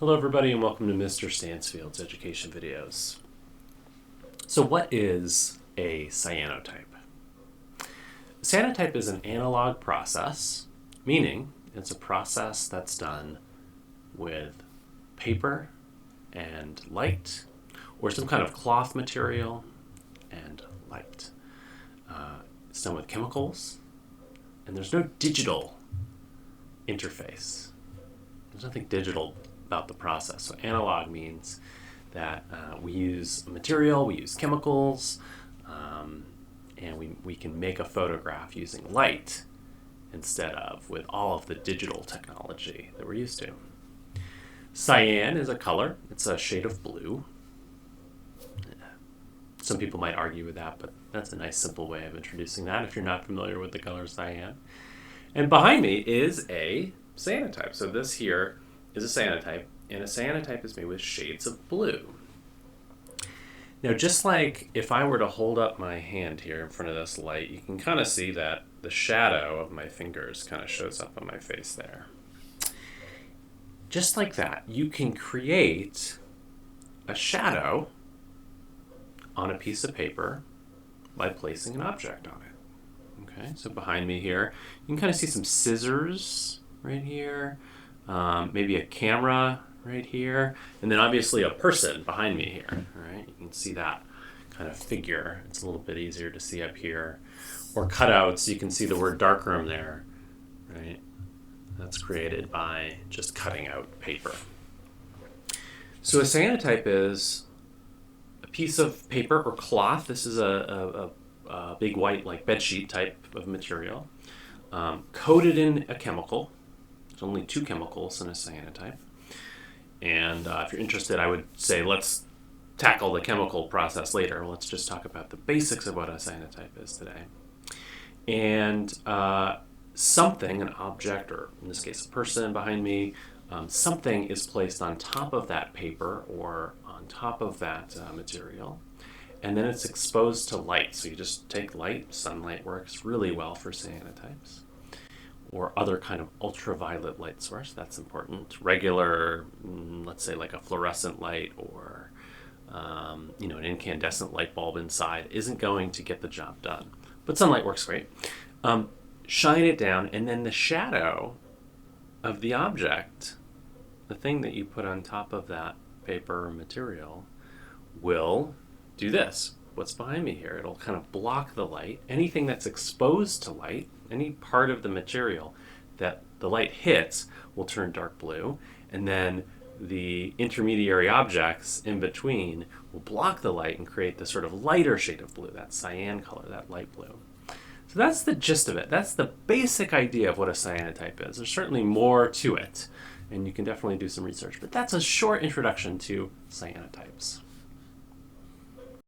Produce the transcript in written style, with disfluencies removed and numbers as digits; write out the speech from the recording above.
Hello everybody and welcome to Mr. Stansfield's education videos. So what is a cyanotype? A cyanotype is an analog process, meaning it's a process that's done with paper and light, or some kind of cloth material and light. It's done with chemicals, and there's no digital interface. There's nothing digital about the process. So analog means that we use material, we use chemicals, and we can make a photograph using light instead of with all of the digital technology that we're used to. Cyan is a color. It's a shade of blue. Some people might argue with that, but that's a nice simple way of introducing that if you're not familiar with the color cyan. And behind me is a cyanotype. So this here is a cyanotype, and a cyanotype is made with shades of blue. Now, just like if I were to hold up my hand here in front of this light, you can kind of see that the shadow of my fingers kind of shows up on my face there. Just like that, you can create a shadow on a piece of paper by placing an object on it. Okay, so behind me here, you can kind of see some scissors right here. Maybe a camera right here, and then obviously a person behind me here. All right, you can see that kind of figure. It's a little bit easier to see up here. Or cutouts, you can see the word darkroom there, right? That's created by just cutting out paper. So a cyanotype is a piece of paper or cloth. This is a big white like bedsheet type of material, coated in a chemical. There's only two chemicals in a cyanotype. And if you're interested, I would say let's tackle the chemical process later. Let's just talk about the basics of what a cyanotype is today. And something, an object, or in this case a person behind me, something is placed on top of that paper or on top of that material. And then it's exposed to light. So you just take light. Sunlight works really well for cyanotypes. Or other kind of ultraviolet light source, that's important. Regular, let's say like a fluorescent light or an incandescent light bulb inside isn't going to get the job done. But sunlight works great. Shine it down, and then the shadow of the object, the thing that you put on top of that paper or material, will do this. What's behind me here? It'll kind of block the light. Anything that's exposed to light, any part of the material that the light hits will turn dark blue, and then the intermediary objects in between will block the light and create the sort of lighter shade of blue, that cyan color, that light blue. So that's the gist of it. That's the basic idea of what a cyanotype is. There's certainly more to it, and you can definitely do some research, but that's a short introduction to cyanotypes.